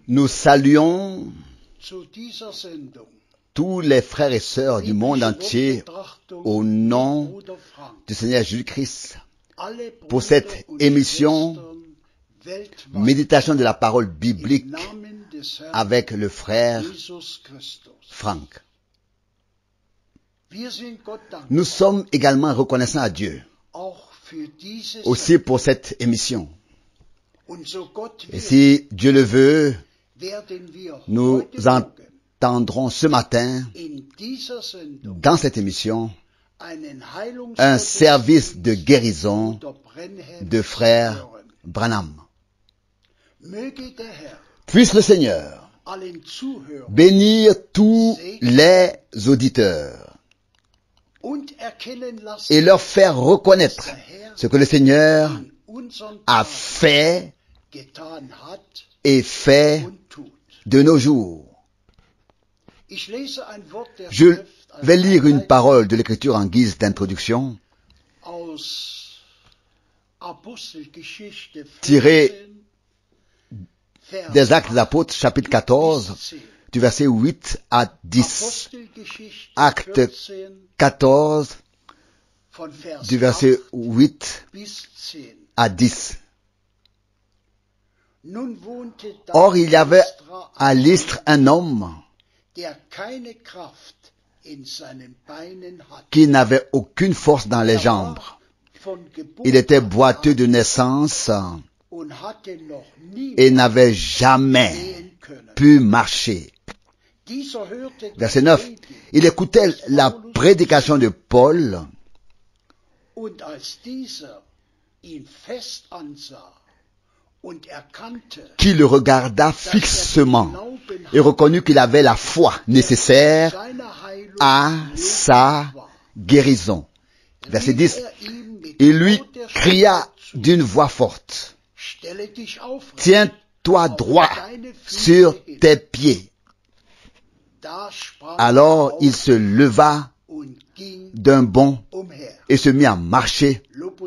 Nous saluons tous les frères et sœurs du monde entier au nom du Seigneur Jésus-Christ pour cette émission Méditation de la parole biblique avec le frère Franck. Nous sommes également reconnaissants à Dieu aussi pour cette émission. Et si Dieu le veut, nous entendrons ce matin, dans cette émission, un service de guérison de frère Branham. Puisse le Seigneur bénir tous les auditeurs et leur faire reconnaître ce que le Seigneur a fait et fait de nos jours. Je vais lire une parole de l'Écriture en guise d'introduction, tirée des Actes des Apôtres, chapitre 14, du verset 8 à 10. Acte 14, du verset 8 à 10. Or, il y avait à Lystre un homme qui n'avait aucune force dans les jambes. Il était boiteux de naissance et n'avait jamais pu marcher. Verset 9. Il écoutait la prédication de Paul, qui le regarda fixement et reconnut qu'il avait la foi nécessaire à sa guérison. Verset 10. Il lui cria d'une voix forte: Tiens-toi droit sur tes pieds. Alors il se leva d'un bond et se mit à marcher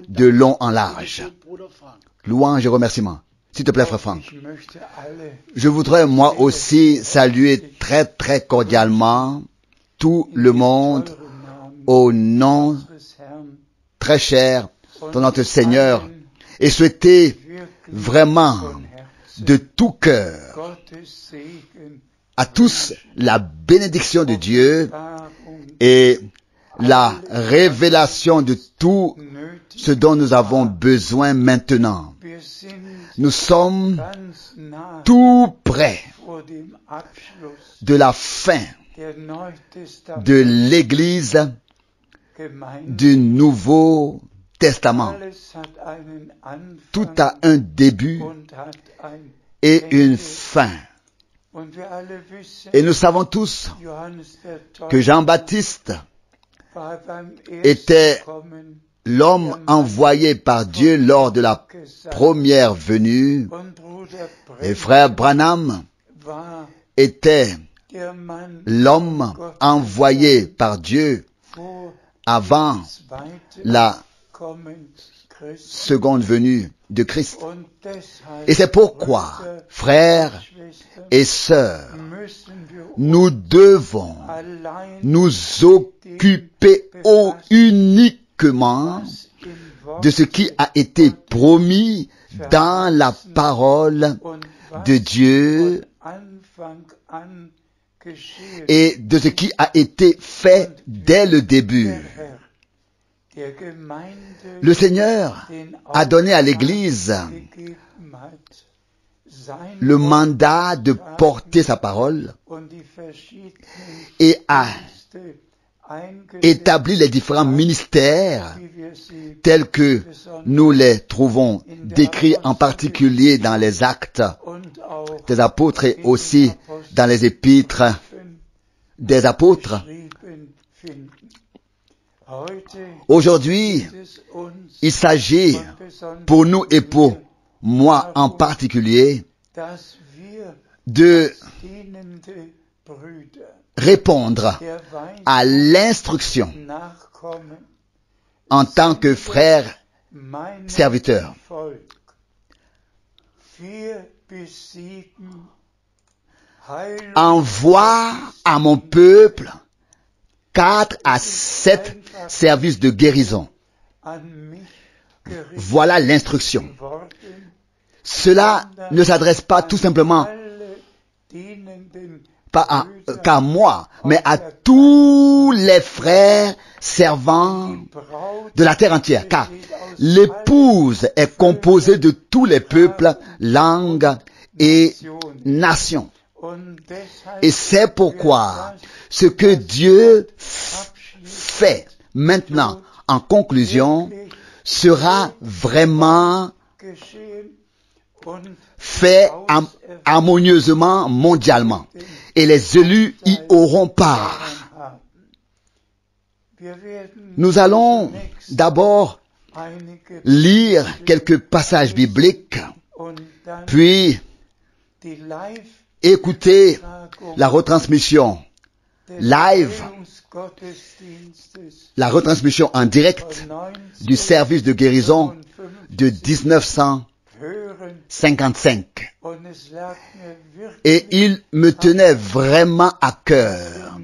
de long en large. Louange et remerciements. S'il te plaît, frère Franck. Je voudrais moi aussi saluer très très cordialement tout le monde au nom très cher de notre Seigneur et souhaiter vraiment de tout cœur à tous la bénédiction de Dieu et la révélation de tout ce dont nous avons besoin maintenant. Nous sommes tout près de la fin de l'Église du Nouveau Testament. Tout a un début et une fin. Et nous savons tous que Jean-Baptiste était l'homme envoyé par Dieu lors de la première venue, et frère Branham était l'homme envoyé par Dieu avant la seconde venue de Christ. Et c'est pourquoi, frères et sœurs, nous devons nous occuper uniquement de ce qui a été promis dans la parole de Dieu et de ce qui a été fait dès le début. Le Seigneur a donné à l'Église le mandat de porter sa parole et a établi les différents ministères tels que nous les trouvons décrits en particulier dans les actes des apôtres et aussi dans les épîtres des apôtres. Aujourd'hui, il s'agit pour nous et pour moi en particulier de répondre à l'instruction en tant que frère serviteur. envoie à mon peuple 4 à 7 services de guérison. Voilà l'instruction. Cela ne s'adresse pas tout simplement qu'à moi, mais à tous les frères servants de la terre entière, car l'épouse est composée de tous les peuples, langues et nations. Et c'est pourquoi ce que Dieu fait maintenant en conclusion sera vraiment fait harmonieusement mondialement. Et les élus y auront part. Nous allons d'abord lire quelques passages bibliques, puis écouter la retransmission live, la retransmission en direct du service de guérison de 1955. Et il me tenait vraiment à cœur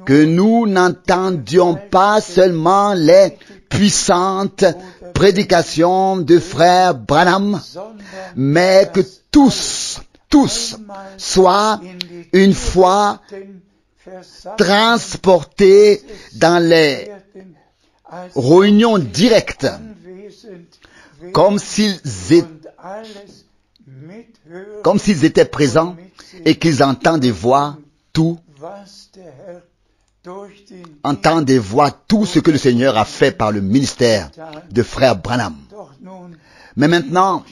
que nous n'entendions pas seulement les puissantes prédications de frère Branham, mais que tous soient une fois transportés dans les réunions directes, comme s'ils étaient présents et qu'ils entendent et voient tout ce que le Seigneur a fait par le ministère de frère Branham. Mais maintenant,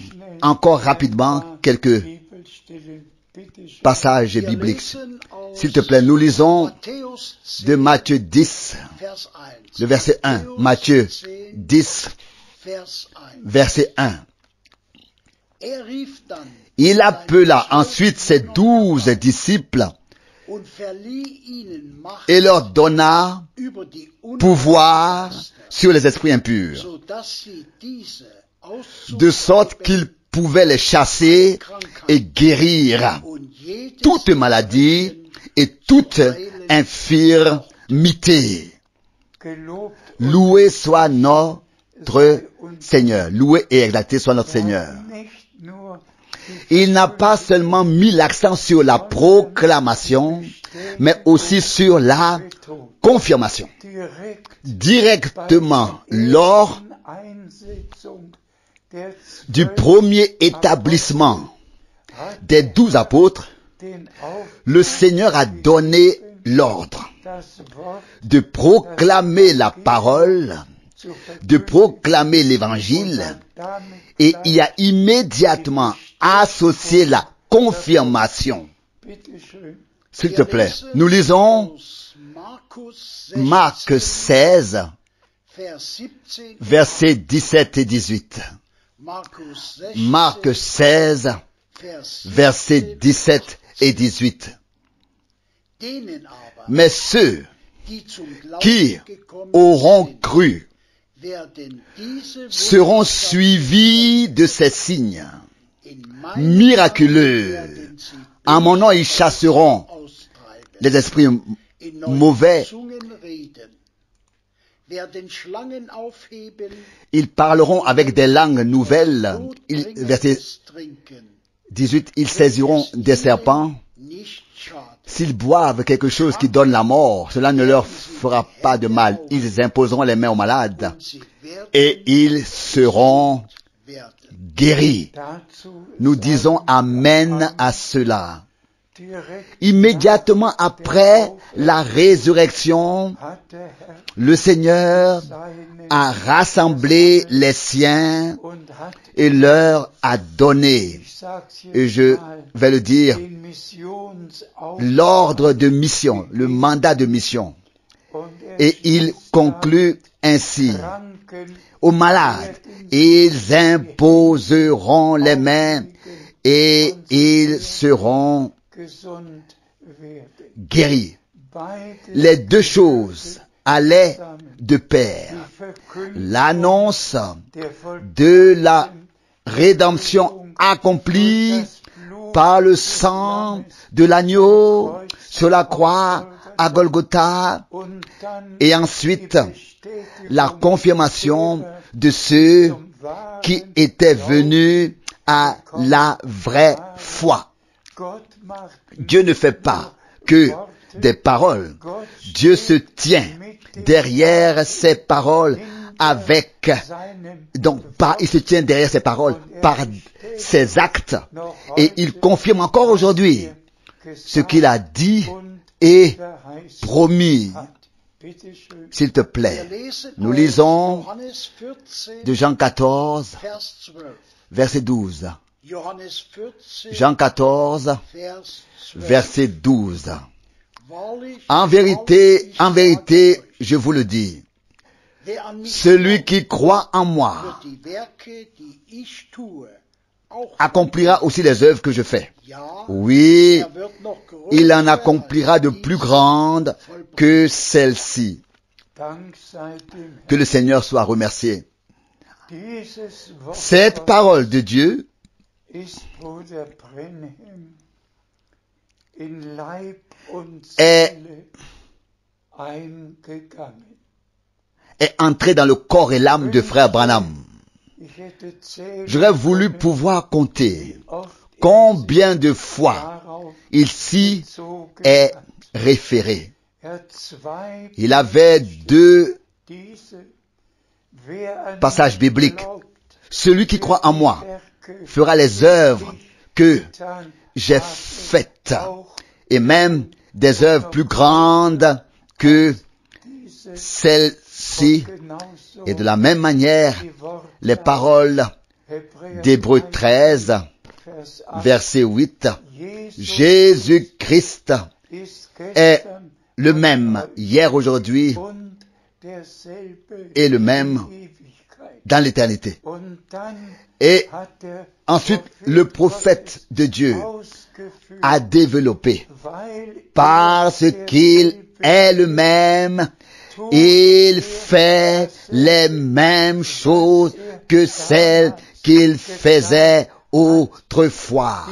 encore rapidement, quelques passages bibliques. S'il te plaît, nous lisons de Matthieu 10, le verset 1. Matthieu 10, verset 1. Il appela ensuite ses 12 disciples et leur donna pouvoir sur les esprits impurs, de sorte qu'ils pouvaient les chasser et guérir toute maladie et toute infirmité. Loué soit notre Seigneur. Loué et exalté soit notre Seigneur. Il n'a pas seulement mis l'accent sur la proclamation, mais aussi sur la confirmation. Directement lors du premier établissement des 12 apôtres, le Seigneur a donné l'ordre de proclamer la parole, de proclamer l'évangile, et il a immédiatement associé la confirmation. S'il te plaît, nous lisons Marc 16, versets 17 et 18. Marc 16, versets 17 et 18. Mais ceux qui auront cru seront suivis de ces signes miraculeux. En mon nom, ils chasseront les esprits mauvais. Ils parleront avec des langues nouvelles. Verset 18, ils saisiront des serpents. S'ils boivent quelque chose qui donne la mort, cela ne leur fera pas de mal. Ils imposeront les mains aux malades et ils seront guéris. Nous disons Amen à cela. Immédiatement après la résurrection, le Seigneur a rassemblé les siens et leur a donné, et je vais le dire, l'ordre de mission, le mandat de mission. Et il conclut ainsi: aux malades, ils imposeront les mains et ils seront guéris. Les deux choses allaient de pair. L'annonce de la rédemption accomplie par le sang de l'agneau sur la croix à Golgotha, et ensuite la confirmation de ceux qui étaient venus à la vraie foi. Dieu ne fait pas que des paroles. Dieu se tient derrière ses paroles il se tient derrière ses paroles par ses actes, et il confirme encore aujourd'hui ce qu'il a dit et promis. S'il te plaît, nous lisons de Jean 14, verset 12. Jean 14, verset 12. En vérité, je vous le dis, celui qui croit en moi accomplira aussi les œuvres que je fais. Oui, il en accomplira de plus grandes que celles-ci. Que le Seigneur soit remercié. Cette parole de Dieu est entrée dans le corps et l'âme de frère Branham. J'aurais voulu pouvoir compter combien de fois il s'y est référé. Il avait 2 passages bibliques. Celui qui croit en moi fera les œuvres que j'ai faites, et même des œuvres plus grandes que celles-ci. Et de la même manière, les paroles d'Hébreux 13, verset 8, Jésus-Christ est le même hier, aujourd'hui et le même dans l'éternité. Et ensuite, le prophète de Dieu a développé, parce qu'il est le même, il fait les mêmes choses que celles qu'il faisait autrefois.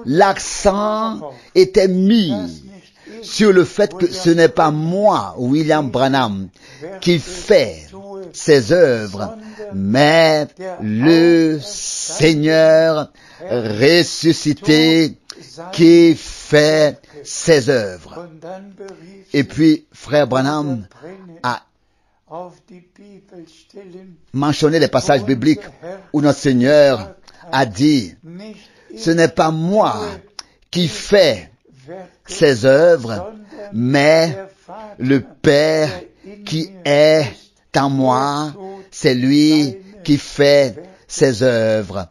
L'accent était mis sur le fait que ce n'est pas moi, William Branham, qui fait ces œuvres, mais le Seigneur ressuscité qui fait ses œuvres. Et puis, frère Branham a mentionné les passages bibliques où notre Seigneur a dit, ce n'est pas moi qui fais ces œuvres, mais le Père qui est en moi, c'est lui qui fait ses œuvres.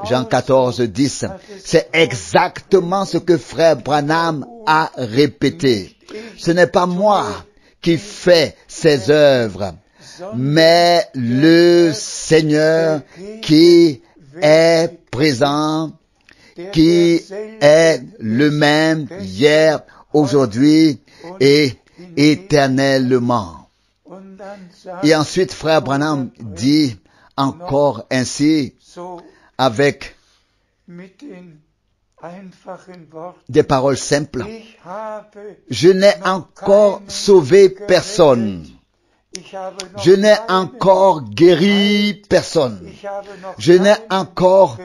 Jean 14, 10. C'est exactement ce que frère Branham a répété. Ce n'est pas moi qui fais ces œuvres, mais le Seigneur qui est présent, qui est le même hier, aujourd'hui et éternellement. Et ensuite, frère Branham dit encore ainsi, avec des paroles simples, je n'ai encore sauvé personne. Je n'ai encore guéri personne. Je n'ai encore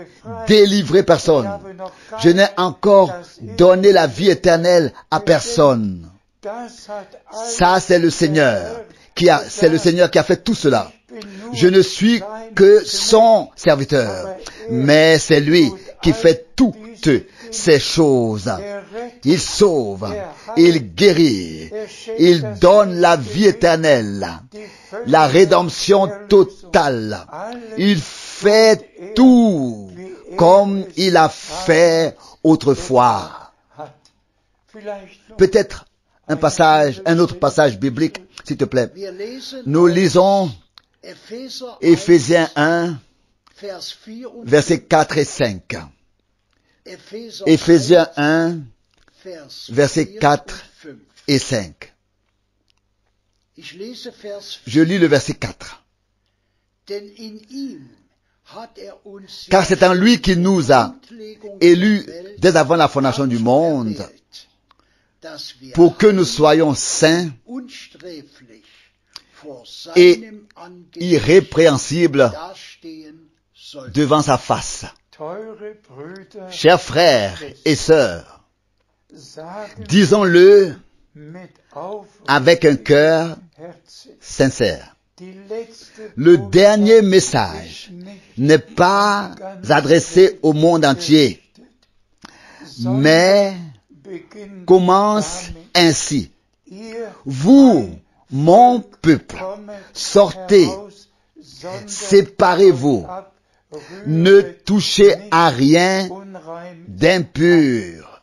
délivré personne. Je n'ai encore donné la vie éternelle à personne. Ça, c'est le Seigneur qui a fait tout cela. Je ne suis que son serviteur, mais c'est lui qui fait toutes ces choses. Il sauve, il guérit, il donne la vie éternelle, la rédemption totale. Il fait tout comme il a fait autrefois. Peut-être un autre passage biblique, s'il te plaît. Nous lisons Éphésiens 1, versets 4 et 5. Éphésiens 1, versets 4 et 5. Je lis le verset 4. car c'est en lui qu'il nous a élus dès avant la fondation du monde, pour que nous soyons saints et irrépréhensibles devant sa face. Chers frères et sœurs, disons-le avec un cœur sincère. Le dernier message n'est pas adressé au monde entier, mais commence ainsi. Vous, mon peuple, sortez, séparez-vous, ne touchez à rien d'impur.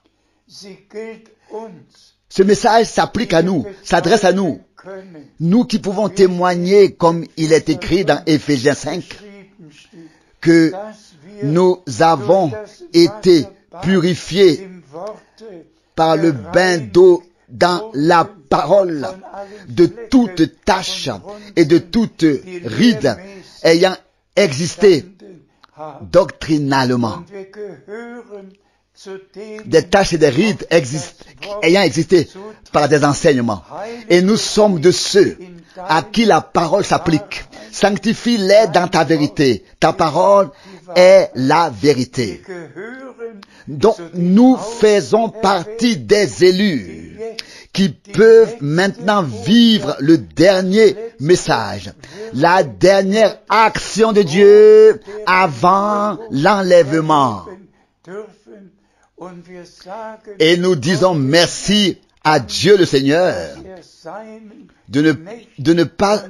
Ce message s'applique à nous, s'adresse à nous. Nous qui pouvons témoigner, comme il est écrit dans Éphésiens 5, que nous avons été purifiés par le bain d'eau dans la parole de toute tache et de toute ride ayant existé doctrinalement. Des taches et des rides ayant existé par des enseignements. Et nous sommes de ceux à qui la parole s'applique. Sanctifie-les dans ta vérité. Ta parole est la vérité. Donc nous faisons partie des élus qui peuvent maintenant vivre le dernier message, la dernière action de Dieu avant l'enlèvement. Et nous disons merci à Dieu le Seigneur de ne pas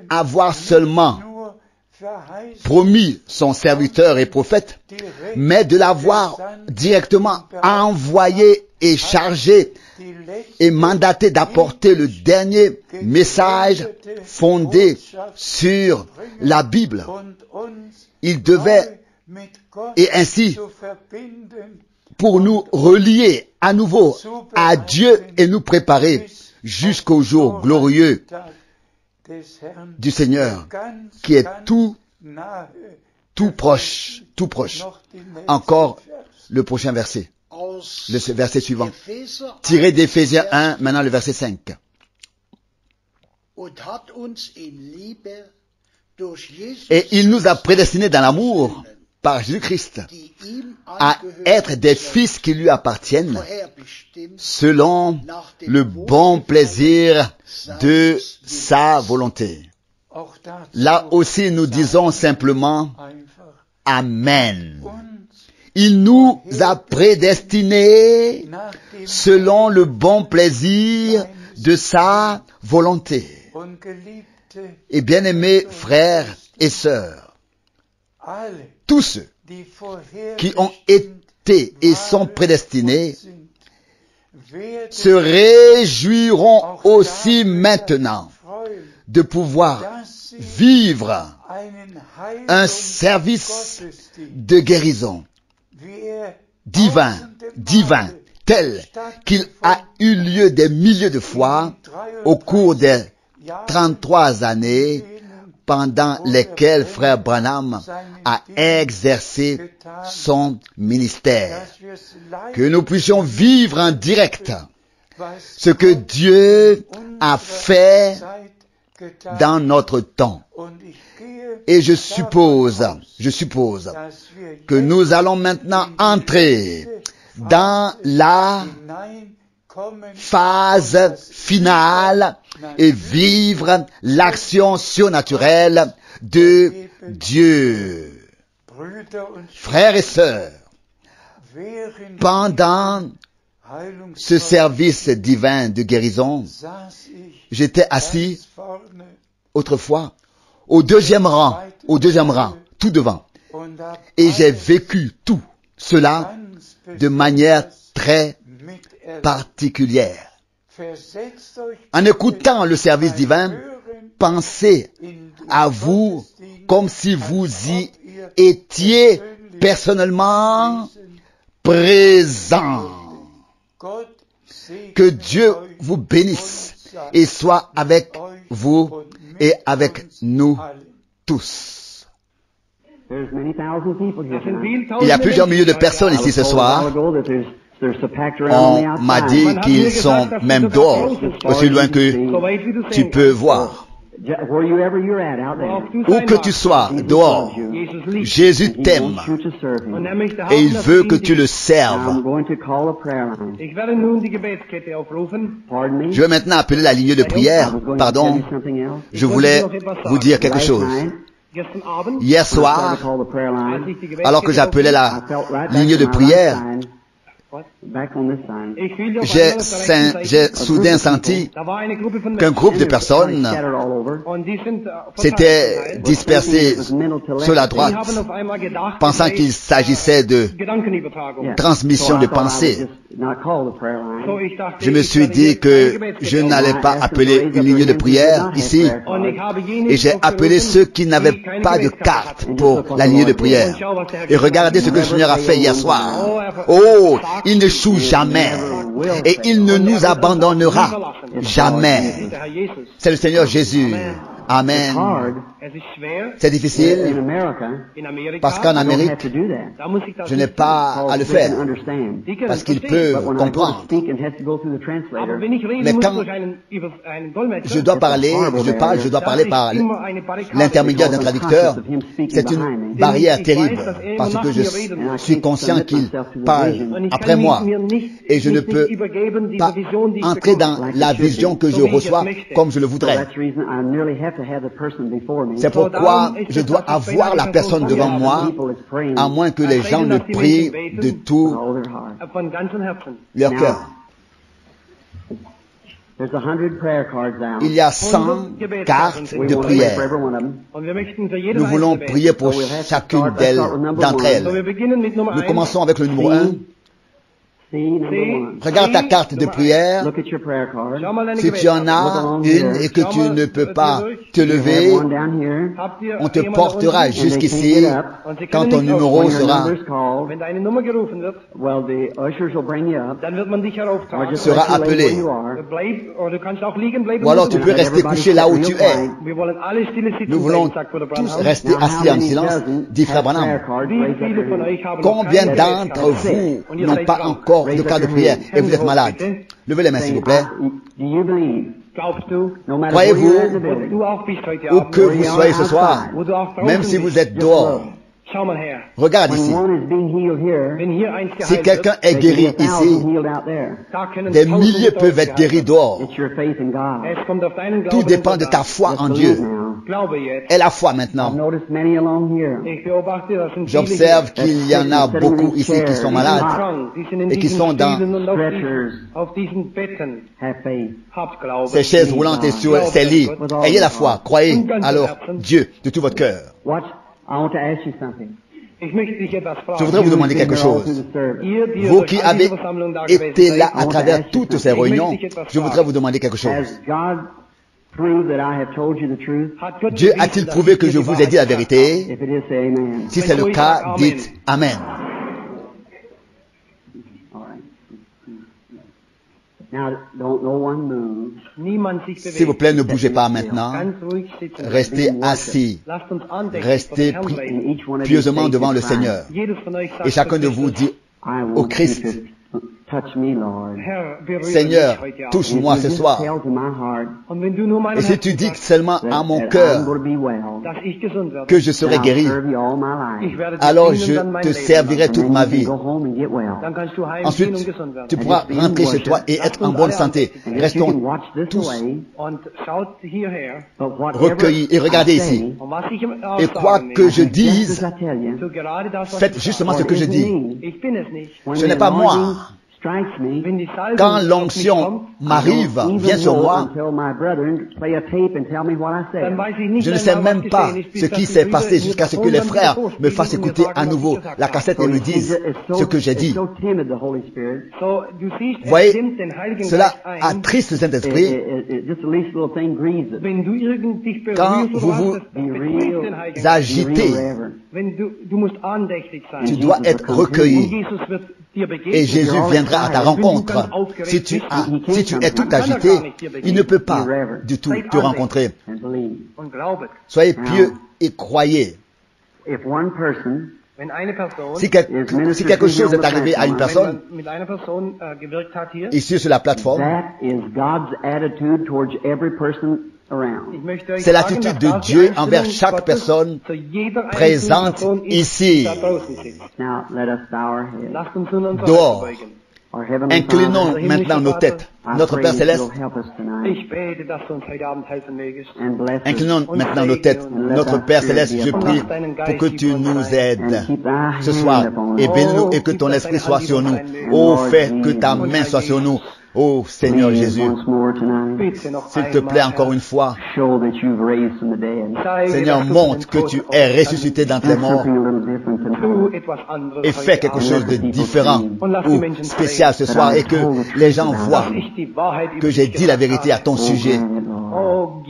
avoir seulement promis son serviteur et prophète, mais de l'avoir directement envoyé et chargé et mandaté d'apporter le dernier message fondé sur la Bible. Il devait, et ainsi, pour nous relier à nouveau à Dieu et nous préparer jusqu'au jour glorieux du Seigneur, qui est tout proche. Encore le prochain verset, le verset suivant, tiré d'Éphésiens 1, maintenant le verset 5. Et il nous a prédestinés dans l'amour par Jésus-Christ à être des fils qui lui appartiennent selon le bon plaisir de sa volonté. Là aussi nous disons simplement Amen. Il nous a prédestinés selon le bon plaisir de sa volonté. Et bien-aimés frères et sœurs, tous ceux qui ont été et sont prédestinés se réjouiront aussi maintenant de pouvoir vivre un service de guérison divin, tel qu'il a eu lieu des milliers de fois au cours des 33 années pendant lesquelles Frère Branham a exercé son ministère. Que nous puissions vivre en direct ce que Dieu a fait dans notre temps. Et je suppose que nous allons maintenant entrer dans la phase finale et vivre l'action surnaturelle de Dieu. Frères et sœurs, pendant ce service divin de guérison, j'étais assis autrefois au deuxième rang, tout devant. Et j'ai vécu tout cela de manière très particulière. En écoutant le service divin, pensez à vous comme si vous y étiez personnellement présent. Que Dieu vous bénisse et soit avec vous et avec nous tous. Il y a plusieurs milliers de personnes ici ce soir. On m'a dit qu'ils sont même dehors, aussi loin que tu peux voir. Où que tu sois, dehors, Jésus t'aime et il veut que tu le serves. Je vais maintenant appeler la ligne de prière. Pardon, je voulais vous dire quelque chose. Hier soir, alors que j'appelais la ligne de prière, j'ai soudain senti qu'un groupe de personnes s'était dispersé sur la droite, pensant qu'il s'agissait de transmission de pensée. Je me suis dit que je n'allais pas appeler une ligne de prière ici, et j'ai appelé ceux qui n'avaient pas de carte pour la ligne de prière. Et regardez ce que le Seigneur a fait hier soir. Oh, il n'échoue jamais et il ne nous abandonnera jamais. C'est le Seigneur Jésus. Amen. C'est difficile parce qu'en Amérique, je n'ai pas à le faire parce qu'il peut comprendre. Mais quand je dois parler, je dois parler par l'intermédiaire d'un traducteur. C'est une barrière terrible parce que je suis conscient qu'il parle après moi et je ne peux pas entrer dans la vision que je reçois comme je le voudrais. C'est pourquoi je dois avoir la personne devant moi, à moins que les gens ne prient de tout leur cœur. Il y a 100 cartes de prière. Nous voulons prier pour chacune d'entre elles. Nous commençons avec le numéro 1. Regarde ta carte de prière. Si tu en as une et que tu ne peux pas te lever, on te portera jusqu'ici quand ton numéro sera appelé. Ou alors tu peux rester couché là où tu es. Nous voulons tous rester assis en silence, dit Frère Branham. Combien d'entre vous n'ont pas encore de cas de prière et vous êtes malade? Levez les mains s'il vous plaît. Croyez-vous, où que vous soyez ce soir, même si vous êtes dehors, regarde ici. Si quelqu'un est guéri ici, des milliers peuvent être guéris dehors. Tout dépend de ta foi en Dieu. Et la foi maintenant. J'observe qu'il y en a beaucoup ici qui sont malades et qui sont dans ces chaises roulantes et sur ces lits. Ayez la foi, croyez alors Dieu de tout votre cœur. Je voudrais vous demander quelque chose. Vous qui avez été là à travers toutes ces réunions, je voudrais vous demander quelque chose. Dieu a-t-il prouvé que je vous ai dit la vérité? Si c'est le cas, dites Amen. S'il vous plaît, ne bougez pas maintenant. Restez assis. Restez pieusement devant le Seigneur. Et chacun de vous dit au Christ, Seigneur, touche-moi ce soir. Et si tu dis seulement à mon cœur que je serai guéri, alors je te servirai toute ma vie. Ensuite, tu pourras rentrer chez toi et être en bonne santé. Restons tous recueillis et regardez ici. Et quoi que je dise, faites justement ce que je dis. Ce n'est pas moi. Quand l'onction m'arrive, vient sur moi, je ne sais même pas ce qui s'est passé jusqu'à ce que les frères me fassent écouter à nouveau la cassette et me disent ce que j'ai dit. Vous voyez, cela attriste le Saint-Esprit. Quand vous vous agitez, tu dois être recueilli. Et Jésus viendra à ta rencontre. Si tu es tout agité, il ne peut pas du tout te rencontrer. Soyez pieux et croyez. Si quelque chose est arrivé à une personne ici sur la plateforme, c'est l'attitude de Dieu envers chaque personne présente ici, dehors. Inclinons maintenant nos têtes. Notre Père Céleste, inclinons maintenant nos têtes. Notre Père Céleste, je prie pour que tu nous aides ce soir et bénis-nous et que ton esprit soit sur nous. Oh, fais que ta main soit sur nous. Oh Seigneur Jésus, s'il te plaît encore une fois, Seigneur, montre que tu es ressuscité d'entre les morts et fais quelque chose de différent ou spécial ce soir et que les gens voient que j'ai dit la vérité à ton sujet. Oh,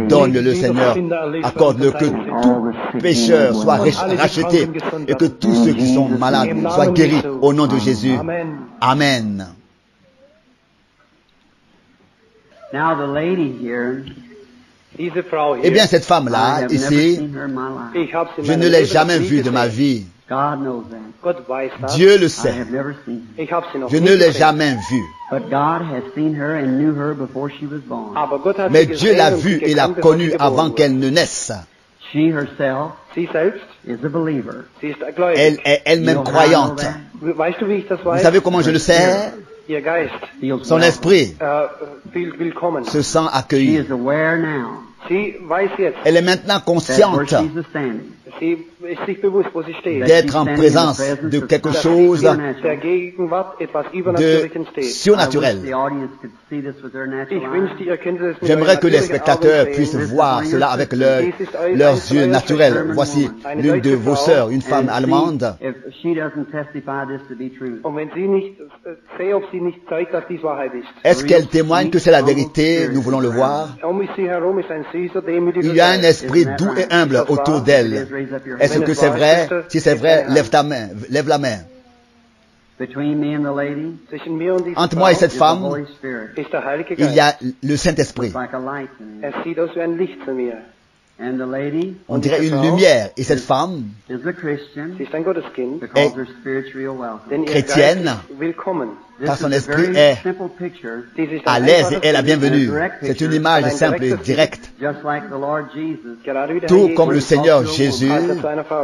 donne-le Seigneur, accorde-le que tout pécheur soit racheté et que tous ceux qui sont malades soient guéris au nom de Jésus. Amen. Eh bien, cette femme-là, ici, je ne l'ai jamais vue de ma vie. Dieu le sait. Je ne l'ai jamais vue. Mais Dieu l'a vue et l'a connue avant qu'elle ne naisse. Elle est elle-même croyante. Vous savez comment je le sais? Son esprit se sent accueilli. Elle est maintenant consciente d'être en présence de quelque chose de surnaturel. J'aimerais que les spectateurs puissent voir cela avec leurs yeux naturels. Voici l'une de vos sœurs, une femme allemande. Est-ce qu'elle témoigne que c'est la vérité? Nous voulons le voir. Il y a un esprit doux et humble autour d'elle. Est-ce que c'est vrai? Si c'est vrai, lève ta main, lève la main. Entre moi et cette femme, il y a le Saint-Esprit. On dirait une lumière. Et cette femme est chrétienne, car son esprit est à l'aise et est la bienvenue. C'est une image simple et directe. Tout comme le Seigneur Jésus,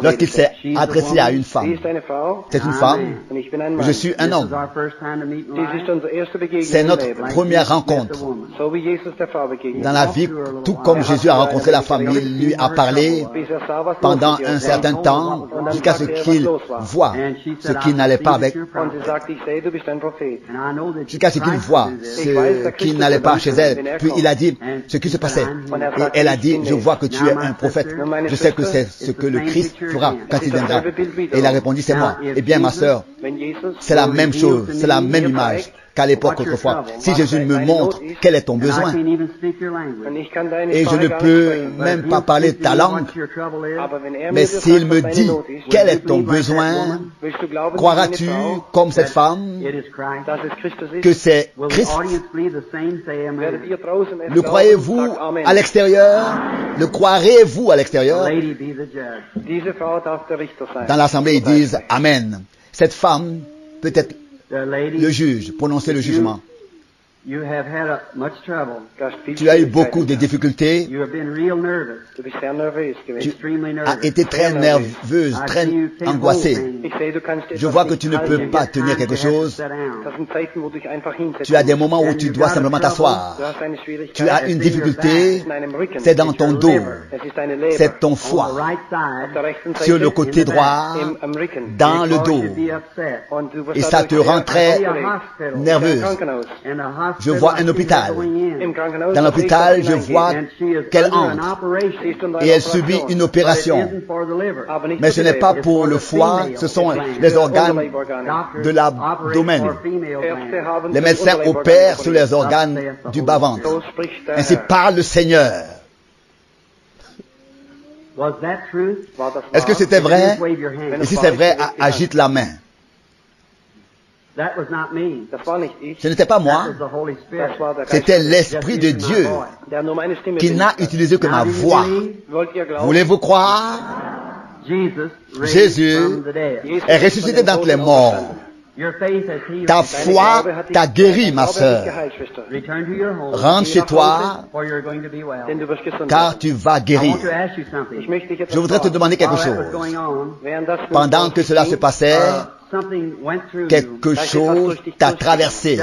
lorsqu'il s'est adressé à une femme. C'est une femme, je suis un homme. C'est notre première rencontre. Dans la vie, tout comme Jésus a rencontré la femme, il lui a parlé pendant un certain temps, jusqu'à ce qu'il voit ce qui n'allait pas avec, jusqu'à ce qu'il voit ce qui n'allait pas chez elle. Puis il a dit ce qui se passait. Et elle a dit, je vois que tu es un prophète. Je sais que c'est ce que le Christ fera quand il viendra. Et il a répondu, c'est moi. Eh bien, ma sœur, c'est la même chose, c'est la même image qu'à l'époque autrefois. Si Jésus me montre quel est ton besoin, et je ne peux même pas parler ta langue, mais s'il me dit quel est ton besoin, croiras-tu, comme cette femme, que c'est Christ? Le croyez-vous à l'extérieur? Le croirez-vous à l'extérieur? Dans l'assemblée, ils disent Amen. Cette femme peut être le juge, prononcer le jugement. Tu as eu beaucoup de difficultés. Tu as été très nerveuse, très angoissée. Je vois que tu ne peux pas tenir quelque chose. Tu as des moments où tu dois simplement t'asseoir. Tu as une difficulté, c'est dans ton dos, c'est ton foie, sur le côté droit, dans le dos. Et ça te rend très nerveuse. Je vois un hôpital. Dans l'hôpital, je vois qu'elle entre et elle subit une opération. Mais ce n'est pas pour le foie, ce sont les organes de l'abdomen. Les médecins opèrent sur les organes du bas-ventre. Ainsi parle le Seigneur. Est-ce que c'était vrai? Et si c'est vrai, agite la main. Ce n'était pas moi, c'était l'Esprit de Dieu qui n'a utilisé que ma voix. Voulez-vous croire? Jésus est ressuscité d'entre les morts. Ta foi t'a guéri, ma sœur. Rentre chez toi, car tu vas guérir. Je voudrais te demander quelque chose. Pendant que cela se passait, quelque chose t'a traversé.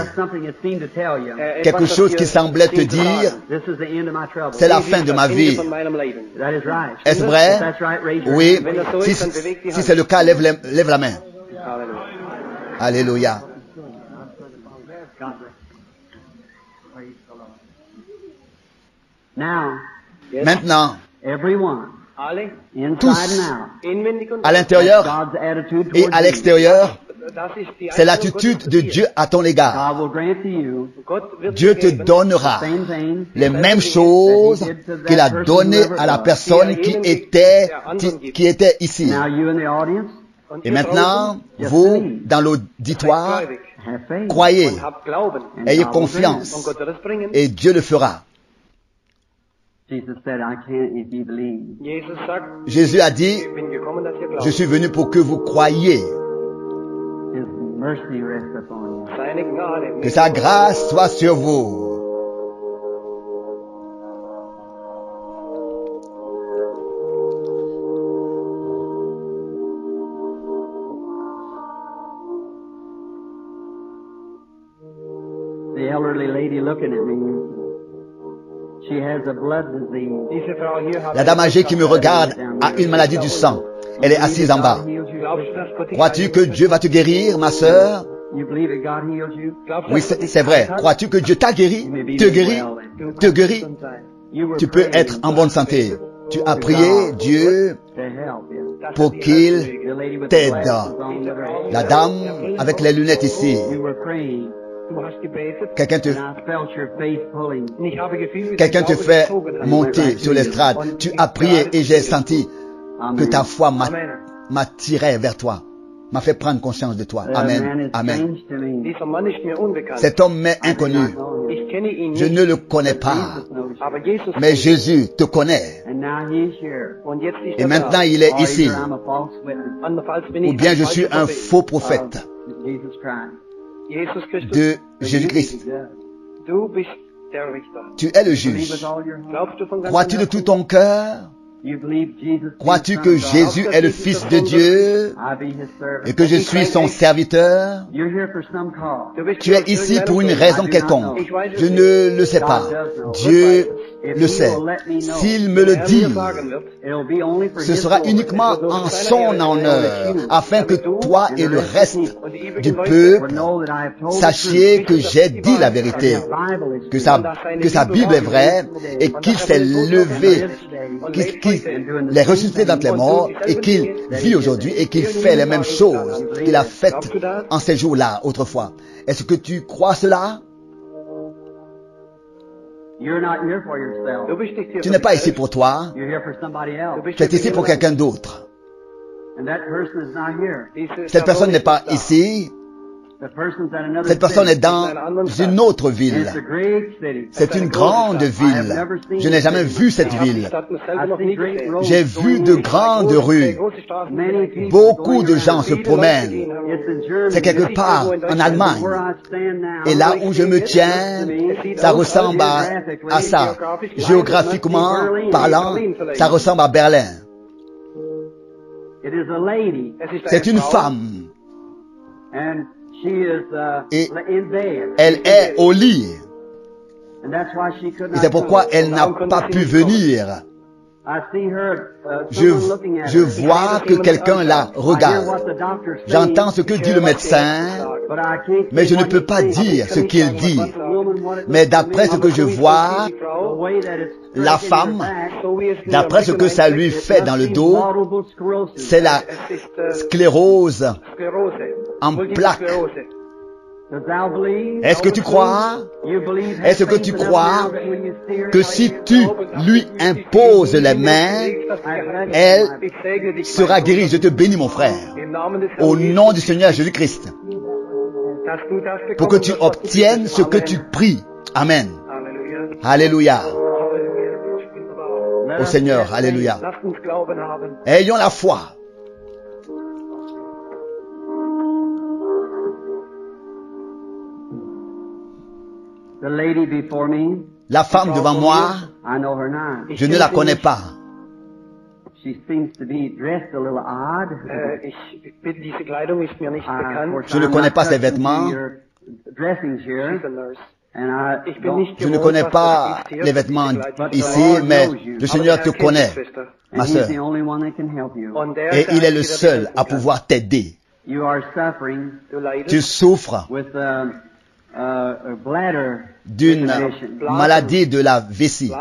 Quelque chose qui semblait te dire, c'est la fin de ma vie. Est-ce vrai? Oui. Si c'est le cas, lève la main. Alléluia. Maintenant, tous, à l'intérieur et à l'extérieur, c'est l'attitude de Dieu à ton égard. Dieu te donnera les mêmes choses qu'il a données à la personne qui était ici. Et maintenant, vous, dans l'auditoire, croyez, ayez confiance, et Dieu le fera. Jésus a dit, je suis venu pour que vous croyiez. Que sa grâce soit sur vous. The elderly lady looking at me, she has a blood disease. La dame âgée qui me regarde a une maladie du sang. Elle est assise en bas. Crois-tu que Dieu va te guérir, ma sœur? Oui, c'est vrai. Crois-tu que Dieu t'a guéri? Te guérit? Tu peux être en bonne santé. Tu as prié Dieu pour qu'il t'aide. La dame avec les lunettes ici. Quelqu'un te fait monter sur l'estrade. Tu as prié et j'ai senti que ta foi m'attirait vers toi, m'a fait prendre conscience de toi. Amen. Amen. Cet homme m'est inconnu. Je ne le connais pas. Mais Jésus te connaît. Et maintenant il est ici. Ou bien je suis un faux prophète de Jésus-Christ. Tu es le juge. Crois-tu de tout ton cœur? Crois-tu que Jésus est le Fils de Dieu et que je suis son serviteur? Tu es ici pour une raison quelconque. Je ne le sais pas. Dieu le sait. S'il me le dit, ce sera uniquement en son honneur, afin que toi et le reste du peuple sachiez que j'ai dit la vérité, que sa Bible est vraie et qu'il s'est levé, qu'il est ressuscité d'entre les morts et qu'il vit aujourd'hui et qu'il fait les mêmes choses qu'il a faites en ces jours-là autrefois. Est-ce que tu crois cela? Tu n'es pas ici pour toi. Tu es ici pour quelqu'un d'autre. Cette personne n'est pas ici. Cette personne est dans une autre ville. C'est une grande ville. Je n'ai jamais vu cette ville. J'ai vu de grandes rues. Beaucoup de gens se promènent. C'est quelque part en Allemagne. Et là où je me tiens, ça ressemble à ça. Géographiquement parlant, ça ressemble à Berlin. C'est une femme. Et elle est au lit. Et c'est pourquoi elle n'a pas pu venir. Je vois que quelqu'un la regarde. J'entends ce que dit le médecin, mais je ne peux pas dire ce qu'il dit. Mais d'après ce que je vois, la femme, d'après ce que ça lui fait dans le dos, c'est la sclérose en plaques. Est-ce que tu crois? Est-ce que tu crois que si tu lui imposes les mains, elle sera guérie? Je te bénis, mon frère, au nom du Seigneur Jésus-Christ. pour que tu obtiennes ce que tu pries. Amen. Alléluia. Au Seigneur, alléluia. Ayons la foi. La femme devant moi, je ne la connais pas. Ich bin diese Kleidung ist mir nicht bekannt. Je ne connais pas ses vêtements. Je ne connais pas les vêtements ici, mais le Seigneur te connaît, ma sœur. Et il est le seul à pouvoir t'aider. Tu souffres d'une maladie de la vessie.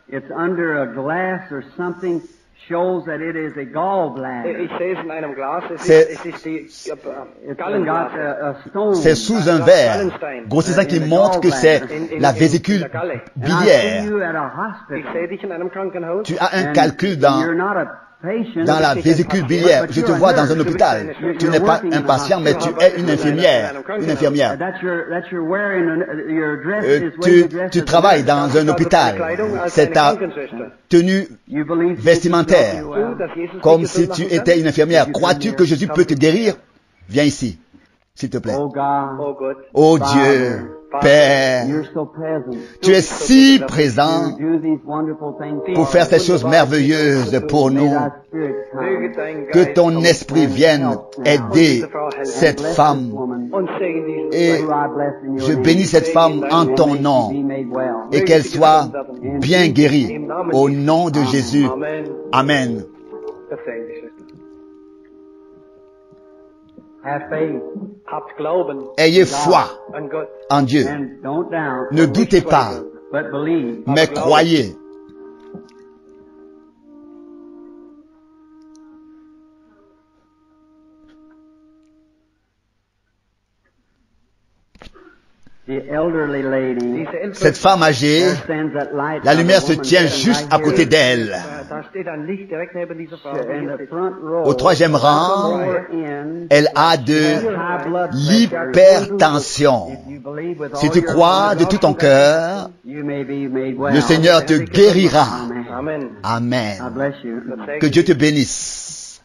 It's under a glass or something shows that it is a gallbladder. Ich sehe es in einem Glas. C'est sous un verre grossissant qui montre que c'est la vésicule biliaire. Tu as un calcul dans la vésicule biliaire. Je te vois dans un hôpital. Tu n'es pas un patient, mais tu es une infirmière. Tu travailles dans un hôpital. C'est ta tenue vestimentaire. Comme si tu étais une infirmière. Crois-tu que Jésus peut te guérir? Viens ici, s'il te plaît. Oh Dieu, Père, tu es si présent pour faire ces choses merveilleuses pour nous. Que ton esprit vienne aider cette femme. Et je bénis cette femme en ton nom. Et qu'elle soit bien guérie. Au nom de Jésus. Amen. Ayez foi en Dieu. Ne doutez pas, mais croyez. Cette femme âgée, la lumière se tient juste à côté d'elle. Au troisième rang, elle a de l'hypertension. Si tu crois de tout ton cœur, le Seigneur te guérira. Amen. Que Dieu te bénisse.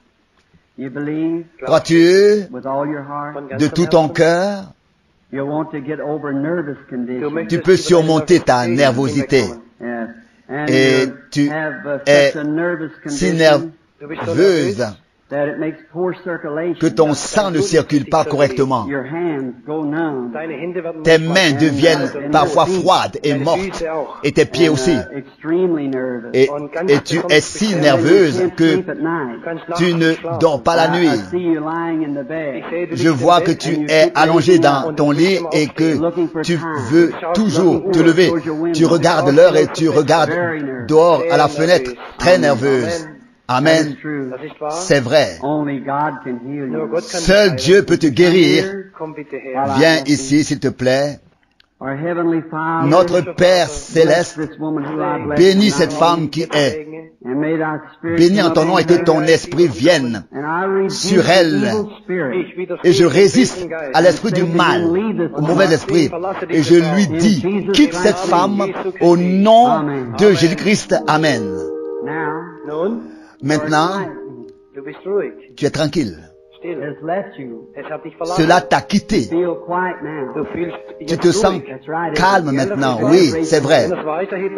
Crois-tu de tout ton cœur? Tu peux surmonter ta nervosité. Et tu es si nerveuse que ton sang ne circule pas correctement. Tes mains deviennent parfois froides et mortes, et tes pieds aussi. Et tu es si nerveuse que tu ne dors pas la nuit. Je vois que tu es allongé dans ton lit et que tu veux toujours te lever. Tu regardes l'heure et tu regardes dehors à la fenêtre, très nerveuse. Amen. C'est vrai. Seul Dieu peut te guérir. Viens ici, s'il te plaît. Notre Père Céleste, bénis cette femme qui est. Bénis en ton nom et que ton esprit vienne sur elle. Et je résiste à l'esprit du mal, au mauvais esprit. Et je lui dis, quitte cette femme au nom de Jésus-Christ. Amen. Maintenant, tu es tranquille. Cela t'a quitté. Tu te sens calme maintenant. Oui, c'est vrai.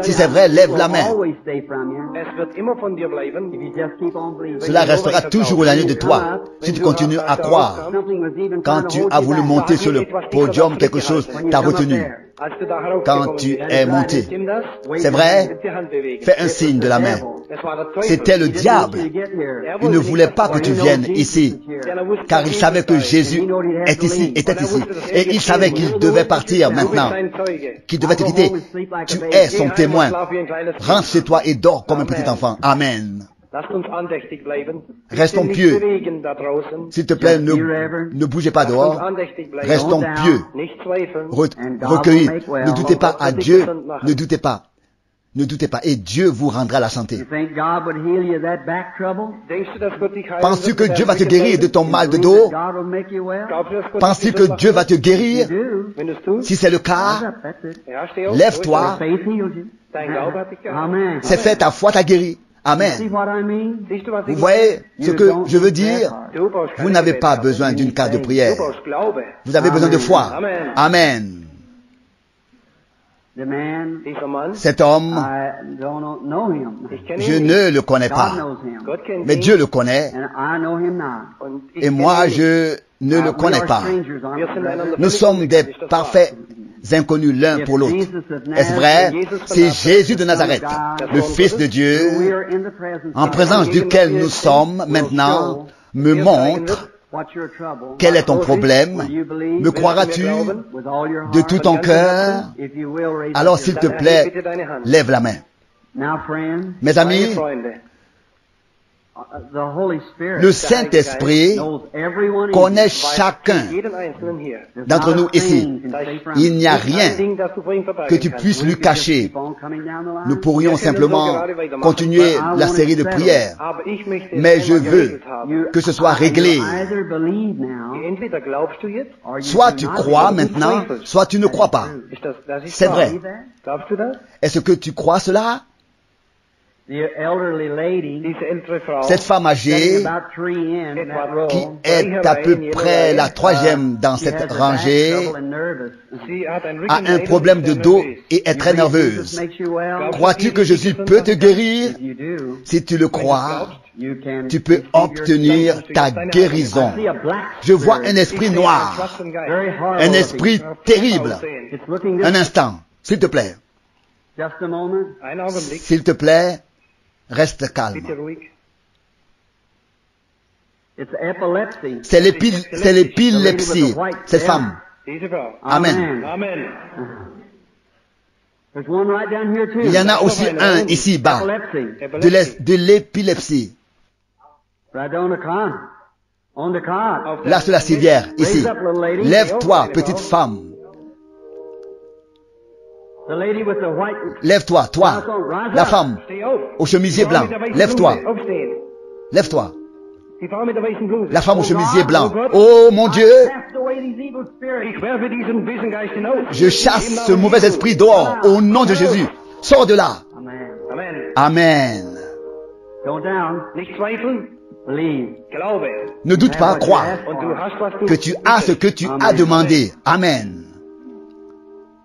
Si c'est vrai, lève la main. Cela restera toujours au milieu de toi. Si tu continues à croire. Quand tu as voulu monter sur le podium, quelque chose t'a retenu. Quand tu es monté. C'est vrai? Fais un signe de la main. C'était le diable. Il ne voulait pas que tu viennes ici. Car il savait que Jésus était ici. Et il savait qu'il devait partir maintenant. Qu'il devait te quitter. Tu es son témoin. Rentre chez toi et dors comme un petit enfant. Amen. Restons pieux. S'il te plaît, ne bougez pas dehors. Restons pieux. Recueillis. Ne doutez pas à Dieu. Ne doutez pas. Ne doutez pas. Et Dieu vous rendra la santé. You think God would heal you of that back trouble? Denkst du, dass Gott dich heilen Penses-tu wird que mit Dieu va te deinem guérir de ton mal de dos? God will make you well? Glaubst du, dass Gott Penses-tu dich que gesund Dieu va machen te wird? guérir? Do. Wenn du es tust, Si c'est le Rise cas, up, that's it. ja, steh auf. lève-toi. Faith heals you. Dein Glaube hat dich geheilt. Amen. C'est fait, ta foi t'a guéri. See Amen. what I mean? Siehst du, was Vous ich voyez ce You que don't je veux need that dire? hard. Du brauchst Vous keine n'avez pas Gebetskarte. besoin d'une carte de Du prière. brauchst Glaube. Vous avez besoin de foi. Amen. Amen. The man, Dieser Mann, Cet homme, I don't know him. ich kenne je ihn nicht. ne le connais God pas. knows him. Gott kennt Mais ihn. Dieu le connaît. And I know him not. Und ich Et kenne moi, ihn nicht. je ne le We connais are pas. strangers, aren't Wir we, sind brother? einander Nous völlig sommes des unbekannt, ist das wahr? parfaits inconnus l'un pour l'autre. Est-ce vrai? C'est Jésus de Nazareth, le Fils de Dieu, We are in the presence en of présence God. duquel nous sommes maintenant, me montre What's your trouble? quel est ton problème. Will you believe Me croiras-tu with all your de heart? tout ton cœur? If you will, raise Alors up s'il your te hand. plaît, Bitte deine Hand. lève la main. Now, friend, Mes Meine amis, Freunde, the Holy Spirit le Saint-Esprit knows everyone in connaît you. chacun jeden Einzelnen hier. There's d'entre not a nous ici. thing you can say from Il n'y a Ein rien Ding, das du vor ihm que verbergen tu kannst. puisses We lui could just cacher. keep on coming down the line. Nous pourrions simplement continuer la série de prières, Aber ich möchte mais es je einmal veux geregelt haben. que ce soit réglé. You either believe now, Entweder glaubst du jetzt, or you Soit do tu not crois believe. maintenant, soit tu ne crois pas. das ist C'est wahr. vrai. Believe that? Glaubst du das? Est-ce que tu crois cela? The elderly lady Diese ältere Frau, Cette femme sitting âgée about 3 in that row, qui est à peu près la troisième dans she has cette a back rangée trouble and nervous. sie hat ein a un problème de dos et est très You believe Jesus nerveuse. makes you well? Crois-tu que Jésus peut te guérir? If you do, Si tu le crois, you can tu peux receive your obtenir ta guérison. I see a black Je vois spirit. un esprit noir, Very horrible un esprit terrible. It's looking this Un instant, s'il te plaît, Just a moment. Ein Augenblick, s'il te plaît, reste bitte calme. ruhig. It's epilepsy. C'est l'épilepsie, cette femme. Diese Frau. Amen. Amen. There's one right down here too. Il y en a aussi un ici bas, Epilepsy. de l'épilepsie. Right on the cot. On the cot. Là sur la civière, ici. Lève-toi, petite femme. The lady with the white. Lève-toi, toi, la femme, Steh auf. au chemisier Die Frau blanc. mit der weißen Lève-toi, Bluse. Aufstehen. lève-toi. Die Frau mit der weißen Bluse. La femme au chemisier blanc. Oh Gott. Oh mon Dieu, Cast away these evil spirits. Ich werfe diesen bösen Geist hinaus. je chasse ce mauvais esprit dehors au nom de Jésus. Sors de là. Amen. Amen. Amen. Don't down. Nicht zweifeln, Believe. glaube. Ne doute pas, crois Und du hast, was du que tu as ce que tu as demandé. Amen.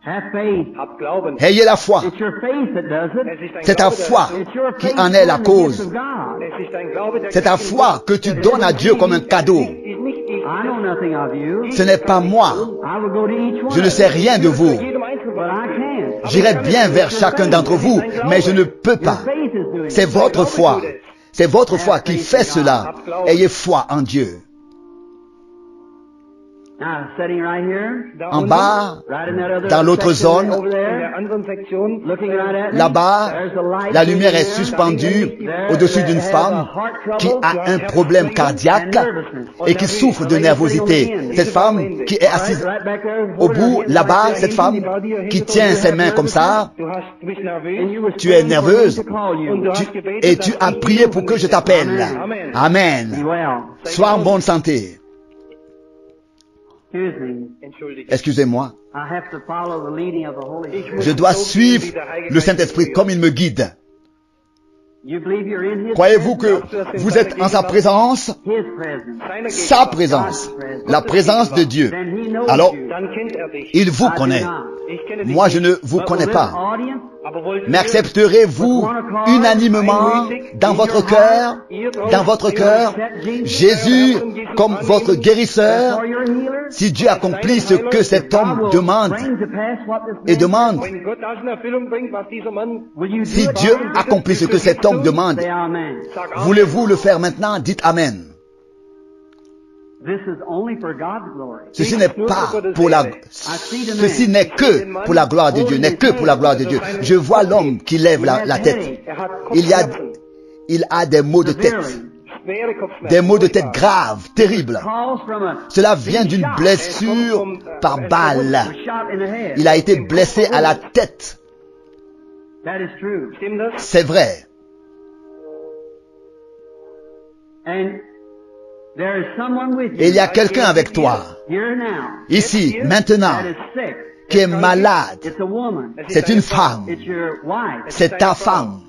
Have faith. Hab Glauben. Ayez la foi. It's your faith that does it. Es ist ein C'est ta Glaube, der foi das tut. It's your qui faith en est la from the gift cause. of God. Es ist ein Glaube, der C'est ta foi que tu donnes à Dieu comme un cadeau. ist nicht ich. I know nothing of you. Ce n'est pas moi. I will go to each one. Je ne sais rien de vous. Jedem Einzelnen. But I can. J'irai bien vers chacun d'entre vous, mais je ne peux Your pas. faith is doing C'est it. votre foi. C'est votre foi qui fait cela. Ayez foi en Dieu. Now, sitting right here, Da En unten, bas, right in that other dans l'autre section zone, over in there, der anderen Sektion, looking right at me, là-bas, there's a light la lumière est there. suspendue There au-dessus that d'une has femme a heart qui trouble a un problème cardiaque et qui souffre de nervosité. Cette femme qui est assise right back there, au bout, là-bas, cette femme qui tient ses mains comme ça, du bist and nervös you were tu es nerveuse to call you. und du tu- hast gebetet, et tu dass as ich prié ihn pour que je rufen t'appelle. Amen. Be Amen. well. Sois en bonne santé. Excuse me. Entschuldige. Excusez-moi. I have to follow the leading of the Holy Spirit. Je dois suivre le Saint-Esprit comme il me guide. You believe you're in His Croyez-vous que presence? vous êtes en sa présence? His presence. Sa présence. La présence de Dieu. Then He knows Alors, you. Dann kennt dich. il vous I do connaît. not. Ich kenne dich Moi, nicht. je ne vous But connais will pas. this audience Aber wollt Mais ihr accepterez-vous unanimement dans votre cœur, Jésus comme votre guérisseur, for your healer? si Dieu accomplit ce que cet homme demande Bring to pass what this et man demande, wenn Gott das in Erfüllung bringt, was dieser Mann Will you si do it? Dieu accomplit ce que cet homme demande, Say amen. sagt, voulez-vous le faire maintenant? Dites Amen. This is only for God's glory. Ceci n'est pas pour la, ceci n'est que pour la gloire de Dieu, n'est que pour la gloire de Dieu. Je vois l'homme qui lève la tête. er hat Il a des maux de tête, schwere Kopfschmerzen. des maux de tête graves, terribles. Calls from a Cela vient d'une blessure par balle. shot in the head. Il a été blessé à la tête. That is true. Stimmt das? C'est vrai. And there is someone with you Et il y a quelqu'un avec toi, here now ici, maintenant, that is sick. qui est malade. It's a woman. C'est une femme. It's your wife. C'est ta femme.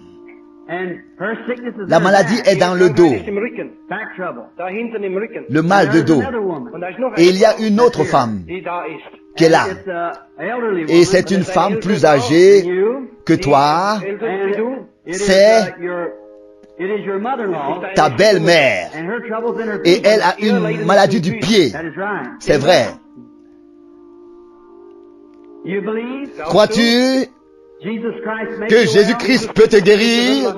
And her sickness is La in her maladie back. est dans le dos, Ist im Rücken. Back trouble. Da hinten im Rücken. le mal de There's dos. another woman. Und da ist noch Et eine il y a Frau, une autre femme die da ist. qui est là. It's a elderly Et woman. c'est une femme plus than âgée you. que toi, Älter wie du. And it is, C'est it is your mother-in-law. ta belle-mère. And her trouble's in her Et feet. elle a une maladie du pied. That is right. C'est vrai. You believe Crois-tu Jesus Christ makes que you well? Jésus-Christ peut te guérir?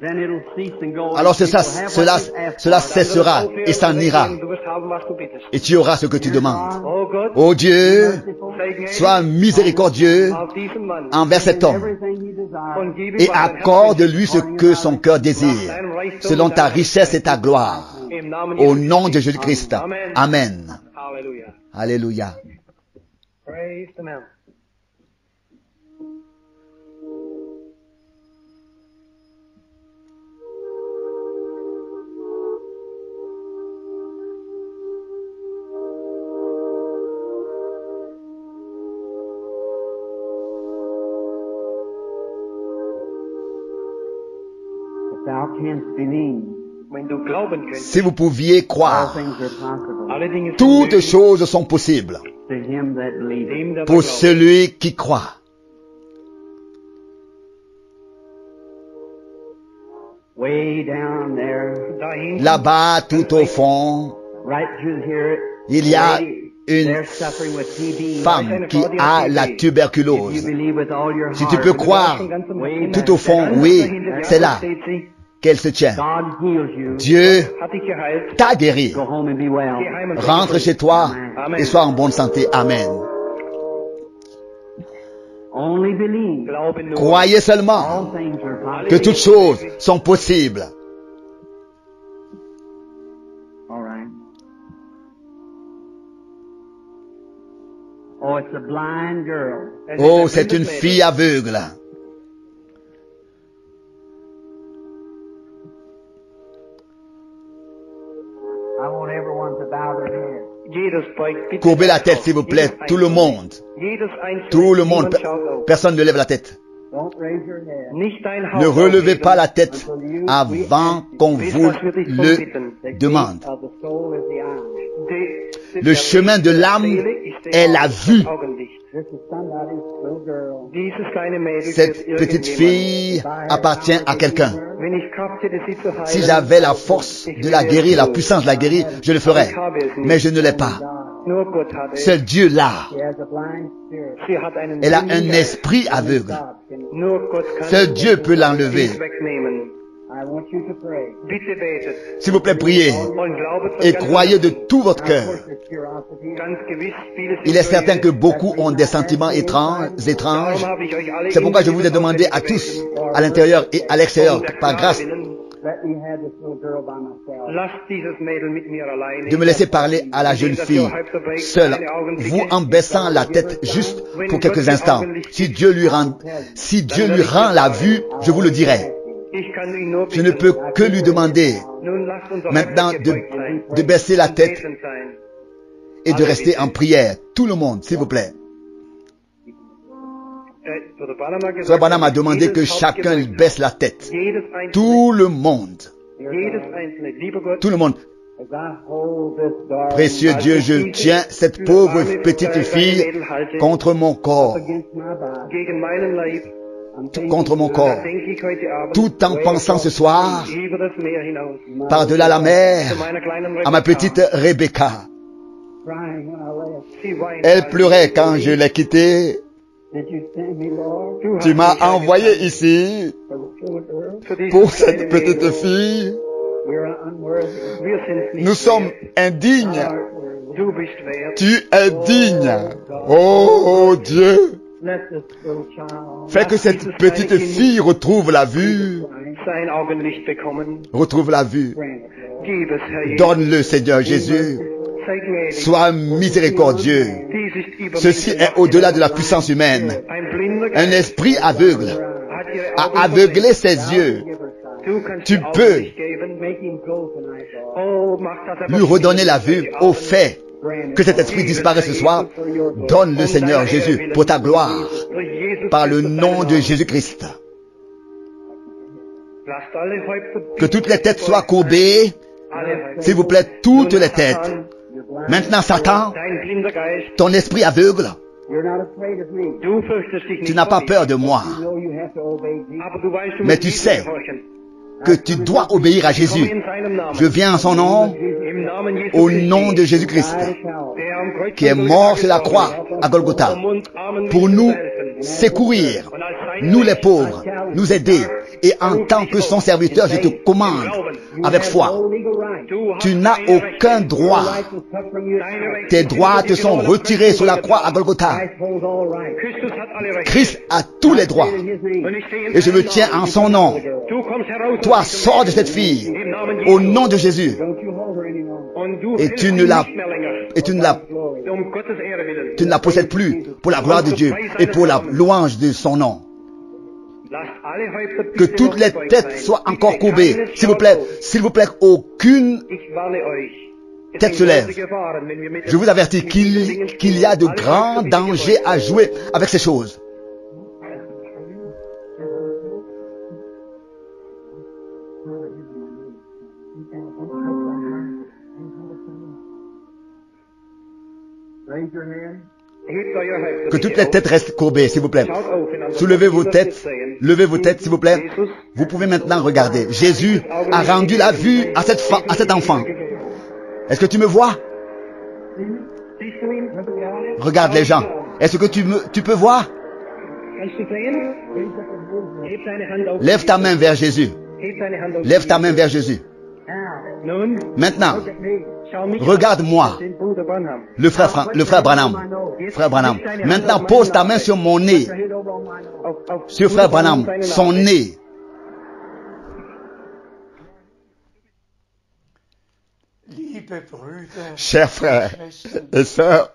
Then it'll cease and go. Alors People cela have what they ask for. cessera et s'en ira. Du wirst haben, was du bittest. Et tu auras ce que tu demandes. Oh Gott, Ô Dieu, sei gnädig sois miséricordieux auf diesen Mann envers cet homme Everything he desires. und gib ihm, et was sein Herz accorde-lui ce que son cœur désire, selon ta richesse et ta gloire. wünscht. Im Namen Au Jesu nom de Christi. Jésus-Christ. Amen. Amen. Halleluja. Alléluia. Praise the man. If thou canst believe, Wenn du glauben könntest, Si vous pouviez all croire, things are possible alle Dinge sind toutes möglich choses sont possibles to him that believeth. dem, der pour glaubt. celui qui croit. Way down there, Da hinten, Là-bas, tout au fond, right through here, il y a lady, une they're suffering with TB. femme qui a la If you tuberculose. believe with all your Si tu heart, peux croire way tout back au fond, there, oui, dahinter, c'est là steht sie, qu'elle se tient. God heals you. Dieu hat dich geheilt. t'a guéri. Go home and be well. Geh heim und sei Rentre gesund. chez toi Amen. et sois en bonne santé. Amen. Only believe. Glaube nur. Croyez All seulement things are possible. que toutes choses sont possibles. All right. Oh, it's a blind girl. Es ist Oh, ein c'est une blindes fille aveugle. I want everyone to bow their head. Mädchen. Jedes beugt bitte Courbez la seinen tête, Kopf. s'il vous plaît, Jedes tout le Einzelne. monde. Jedes Einzelne. Tout le monde. Niemand schaut auf. Personne ne lève la tête. Don't raise your head. Nicht dein Haupt Ne relevez aufheben, pas la tête avant qu'on bis vous dass wir dich le bitten. demande. Of the soul is the eye. Le chemin de l'âme est la vue. This is somebody's little girl. Dieses kleine Mädel Cette wird petite irgendjemand. fille appartient à quelqu'un. Wenn ich Kraft hätte, sie zu heilen, Si j'avais la force de la guérir, la puissance de la guérir, je le ferais. Mais je ne l'ai pas. nur Gott hat es. Seul Dieu l'a. She has a blind spirit. Sie hat einen Elle a blinden un Geist. esprit aveugle. God can. Nur Gott kann Seul Dieu peut l'enlever. dies wegnehmen. I want you to pray. Bitte betet S'il vous plaît, priez und glaubet von et ganzem croyez de Herzen. tout votre Of cœur. course, there's curiosity. Ganz gewiss, vieles Il est ist certain que neugierig. beaucoup ont des sentiments étranges. Darum habe ich euch alle C'est pourquoi je vous ai individuell demandé à tous, à l'intérieur et à l'extérieur, par grâce, Let me have this little girl by myself. Lasst dieses Mädel mit mir alleine. de me laisser parler à la jeune fille, seule, vous en baissant la tête juste pour quelques instants. Si Dieu lui rend la vue, je vous le dirai. Ich kann ihn nur Je ne peux que lui demander Nun lasst unser maintenant Herz gebeugt sein. de baisser la tête Anwesend sein. et de rester en prière. Tout le monde, s'il vous plaît. Bruder Branham hat gesagt, Frère Branham a demandé que jedes Haupt chacun gebeugt baisse la tête. Jedes einzelne, Tout le monde. jedes einzelne, lieber Gott, Tout le monde. As I hold this darling Précieux Dieu, je tiens cette pauvre petite fille contre mon corps, against my body, gegen meinen Leib, I'm thinking contre mon corps, denke ich heute Abend tout en pensant ce soir über das Meer hinaus, par-delà la mer zu meiner kleinen à ma Rebecca. petite Rebecca. crying when I left. Sie weint, Elle pleurait quand je l'ai quittée. Did you send me, Lord, Du Tu hast m'as mich envoyé eingeladen ici for the little girl? für dieses pour cette kleine petite Mädel. fille. We're unworthy. Wir sind nicht Nous sommes wert. indignes. Art worthy. Du bist wert. Tu es digne. Oh Dieu, Let this little child fais que cette petite fille retrouve la vue. Sein Augenlicht bekommen. Retrouve la vue. grant it, Lord. Gib es, Herr Jesus. Donne-le, Seigneur Jésus. sei gnädig. Sois miséricordieux. Dies ist über Ceci est au-delà de la puissance humaine. ein blinder Un Geist esprit aveugle hat ihre a Augen aveuglé ses yeux. Du kannst Tu die Augen peux nicht geben. Oh, mach, dass er lui redonner la vue au fait que cet esprit disparaît ce soir. Donne le Seigneur Jésus pour ta gloire, Durch Jesus par le Christus nom deinen de Namen. Jésus-Christ. Lasst alle Häupter Que toutes les têtes soient courbées, alle Häupter. s'il vous plaît, toutes les têtes. Maintenant, Satan, Dein blinder Geist, ton esprit aveugle, You're not afraid of me. du fürchtest dich tu nicht n'as pas vor peur de moi, You know you have to obey Jesus. mir. Aber du weißt, du Mais musst tu Jesus sais gehorchen. que tu dois obéir à Komm Jésus. in seinem Namen. Je viens en son nom, Im Namen Jesu au Christi, nom de Jésus-Christ, der am Kreuz qui est von mort Golgatha sur la gestorben croix ist, à Golgotha, um uns armen pour Menschen nous zu helfen. secourir, Und als sein nous les pauvres, nous aider. Et en tant que son serviteur, je te commande avec foi. No legal right. Du hast Tu n'as keine aucun Rechte. droit. Right was cut from you. Deine Rechte Tes sind droits von te dir sont genommen am retirés Kreuz sur la von croix à Golgatha. Golgotha. Christ holds all right. Christus hat alle Rechte. Christ a tous les droits. In his name. Und ich stehe in Et je me seinem tiens Namen. en son nom. Du kommst heraus Toi, aus diesem sors de Leben. cette fille Im Namen au Jesu. nom de Jésus. Don't you hold her any longer. Und du Et hältst tu ne ihn la, nicht mehr länger. et tu ne la, Glory. Um Gottes Ehre willen. tu ne la possèdes plus pour la gloire de Dieu et pour la louange de son nom. Lasst alle Häupter Que bitte toutes noch les gebeugt têtes sein. soient encore Bitte courbées. keines S'il vous plaît, aucune Ich warne euch. Es tête sind se lève. große Gefahren, wenn wir mit Je vous avertis mit diesen Dingen qu'il y a de spielen. Alle grands Häupter bitte dangers gebeugt à sein. jouer avec ces choses. Raise your hand. Hebt euer Häupter Que bitte toutes les auf. têtes restent courbées, s'il vous plaît. Schaut auf in andere Soulevez vos Gesichter têtes. sehen. Levez vos têtes, s'il vous plaît. Vous pouvez maintenant regarder. Jésus a rendu la vue à cet enfant. Est-ce que tu me vois? Siehst du ihn? Regarde les gens. Est-ce que tu peux voir? Kannst du sehen? Heb deine Hand auf. Lève ta main vers Jésus. Heb deine Hand auf. Lève ta main vers Jésus. Nun, Maintenant, schau mich regarde-moi, an, den Bruder Branham. le frère Branham. Frère Branham. Maintenant, pose ta main sur mon nez. Your hand over on my nose. Auf Sur frère Branham, son nez. Liebe Brüder, Chers frères et sœurs,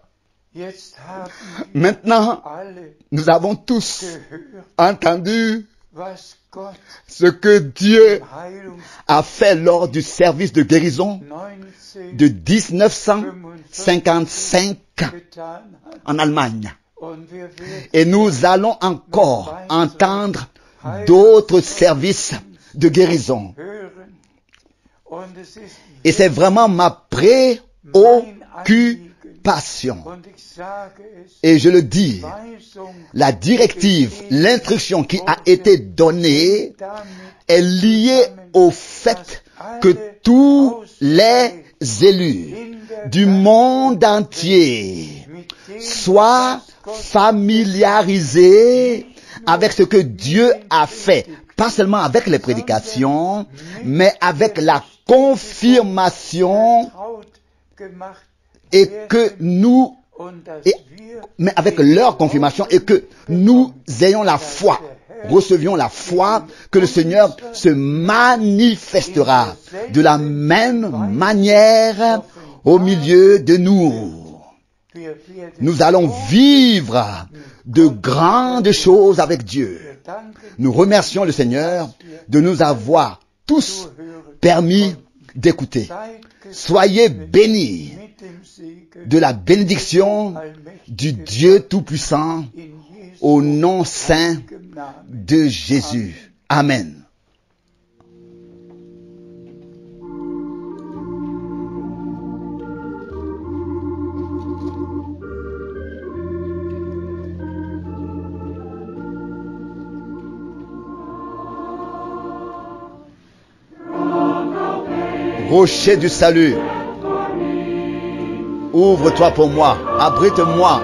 jetzt haben maintenant, alle nous avons tous gehört, entendu was Gott ce que Dieu im Heilungs a fait lors du service de guérison 19 de 1955 getan hat. en Allemagne. Und wir werden Et nous allons encore entendre d'autres services de guérison. hören. Und es ist Et c'est vraiment ma préoccupation. und ich sage es, Et je le dis, Weisung la directive, l'instruction qui a été donnée damit est liée au fait que tous les élus du monde entier mit dem soient familiarisés avec ce que Dieu a fait. Pas seulement avec les prédications, mais avec la confirmation traut gemacht et que nous, und dass et, wir mais avec leur confirmation et que nous ayons la foi, recevions la foi que le Seigneur se manifestera de la même manière au milieu de nous. wir werden Nous allons vivre de grandes choses avec Dieu. danken, Nous remercions le Seigneur de nous avoir tous hören, permis d'écouter. seid Soyez bénis mit dem Segen de la bénédiction du Dieu Tout-Puissant in Jesu au nom saint Namen. de Jésus. Amen. Rocher du salut, ouvre-toi pour moi, abrite-moi